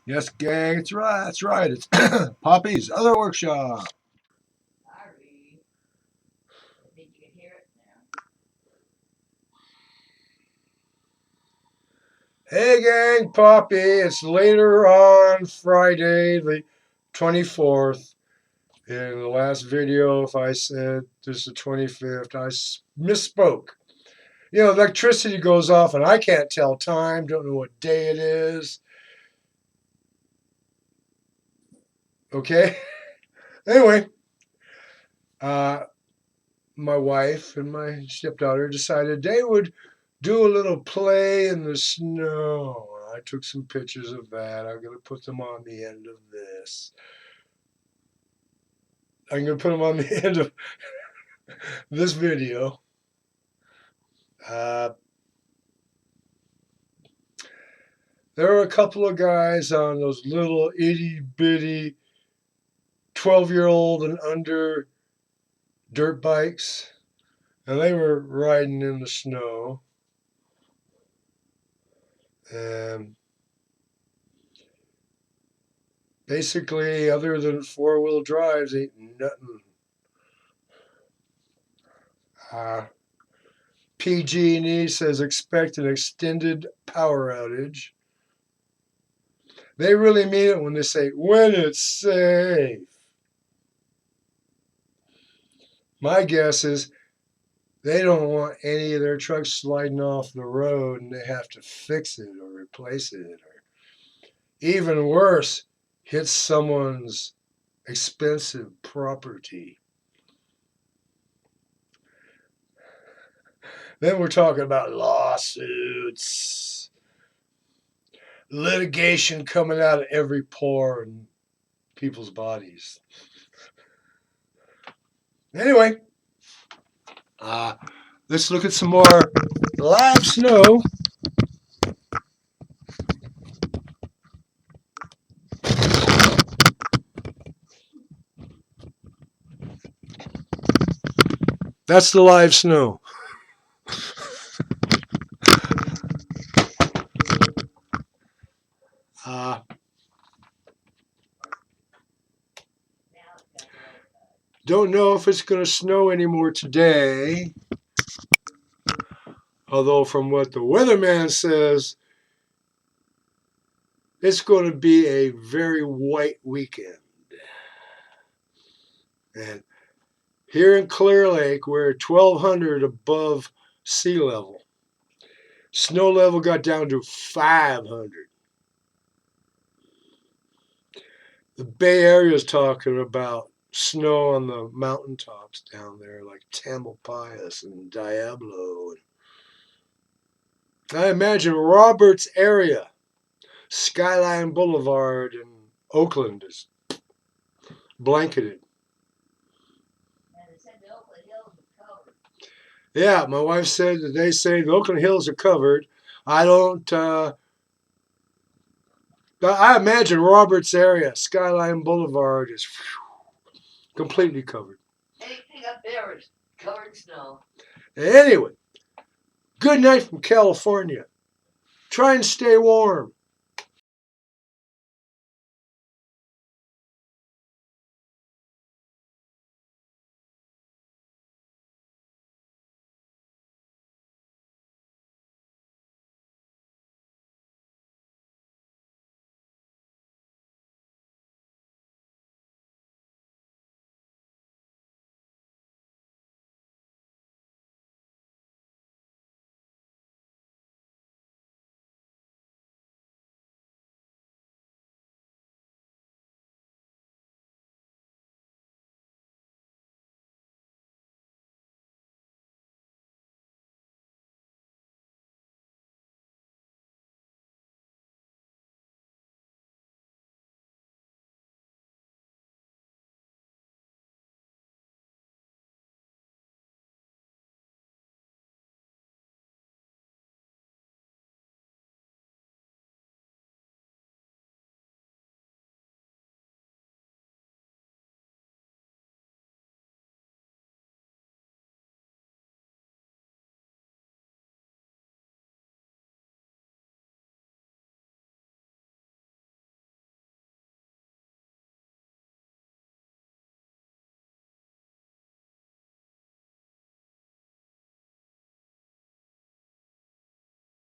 Yes, gang, it's right. That's right. It's Poppy's other workshop. Sorry. I think you can hear it now. Hey, gang, Poppy. It's later on Friday, the 24th. In the last video, if I said this is the 25th, I misspoke. You know, electricity goes off and I can't tell time, don't know what day it is. Okay? Anyway, uh, my wife and my stepdaughter decided they would do a little play in the snow. I took some pictures of that. I'm going to put them on the end of this. I'm going to put them on the end of this video. Uh, there were a couple of guys on those little itty bitty 12-year-old and under dirt bikes, and they were riding in the snow. And basically, other than four-wheel drives, ain't nothing. PG&E says expect an extended power outage. They really mean it when they say when it's safe. My guess is they don't want any of their trucks sliding off the road and they have to fix it or replace it, or even worse, hit someone's expensive property. Then we're talking about lawsuits, litigation coming out of every pore in people's bodies. Anyway, let's look at some more live snow. That's the live snow. Uh, don't know if it's going to snow anymore today. Although from what the weatherman says, it's going to be a very white weekend. And here in Clear Lake, we're at 1,200 above sea level. Snow level got down to 500. The Bay Area is talking about snow on the mountaintops down there, like Tamalpais and Diablo. I imagine Roberts area, Skyline Boulevard in Oakland is blanketed. And they said the Oakland Hills are covered. Yeah, my wife said that they say the Oakland Hills are covered. I don't. I imagine Roberts area, Skyline Boulevard is completely covered. Anything up there is covered in snow. Anyway, good night from California. Try and stay warm.